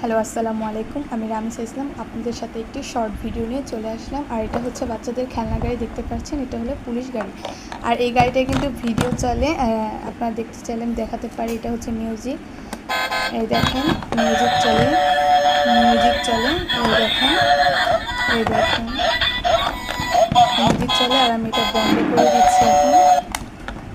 Hello আসসালামু আলাইকুম। আমি রামিসা ইসলাম আপনাদের সাথে একটি শর্ট ভিডিও নিয়ে চলে আসলাম। আর এটা হচ্ছে বাচ্চাদের খেলনা গাড়ি, দেখতে পাচ্ছেন এটা হলো পুলিশ গাড়ি। আর এই গাড়িটা কিন্তু ভিডিও চলে, আপনারা দেখতে চাইলে আমি দেখাতে পারি। এটা হচ্ছে মিউজিক, এই দেখেন মিউজিক চলে, এই দেখেন মিউজিক চলে। আর আমি এটা বন্ধ করে দিচ্ছি এখন,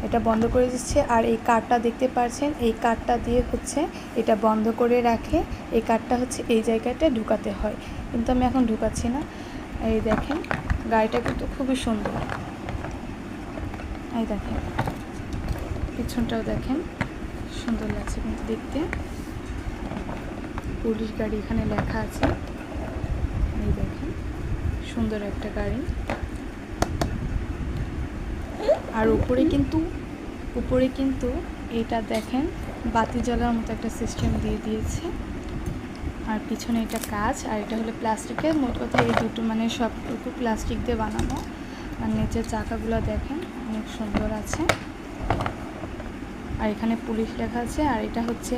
এটা বন্ধ করে দিচ্ছে। আর এই কার্ডটা দেখতে পাচ্ছেন, এই কার্ডটা দিয়ে হচ্ছে এটা বন্ধ করে রাখে। এই কার্ডটা হচ্ছে এই জায়গাটা ঢুকাতে হয়, কিন্তু আমি এখন ঢুকাচ্ছি না। এই দেখেন গাড়িটা কিন্তু খুবই সুন্দর। এই দেখেন পিছনটাও দেখেন, সুন্দর লাগছে কিন্তু দেখতে। পুলিশ গাড়ি এখানে লেখা আছে, এই দেখেন সুন্দর একটা গাড়ি। আর উপরে কিন্তু এটা দেখেন বাতি জ্বালার মতো একটা সিস্টেম দিয়ে দিয়েছে। আর পিছনে এটা কাঁচ, আর এটা হলো প্লাস্টিকের। মোট কথা এই দুটো মানে সবটুকু প্লাস্টিক দিয়ে বানানো। আর নিচের চাকাগুলো দেখেন অনেক সুন্দর আছে। আর এখানে পুলিশ লেখা আছে। আর এটা হচ্ছে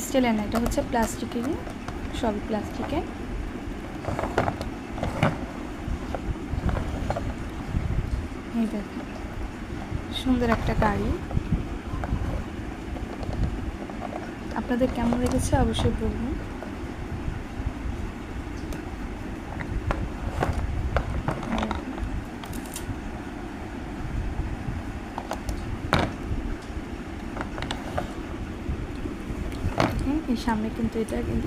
স্টিলের না, এটা হচ্ছে প্লাস্টিকেরই, সব প্লাস্টিকের। এই দেখেন সুন্দর একটা গাড়ি। আপনাদের কেমন লেগেছে অবশ্যই বলবেন। এই সামনে কিন্তু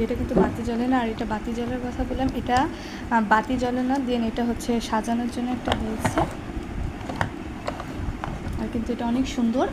এটা কিন্তু বাতি জ্বলে না। আর এটা বাতি জ্বলার কথা বললাম, এটা বাতি জ্বলে না, দেন এটা হচ্ছে সাজানোর জন্য একটা দিয়েছে। আর কিন্তু এটা অনেক সুন্দর।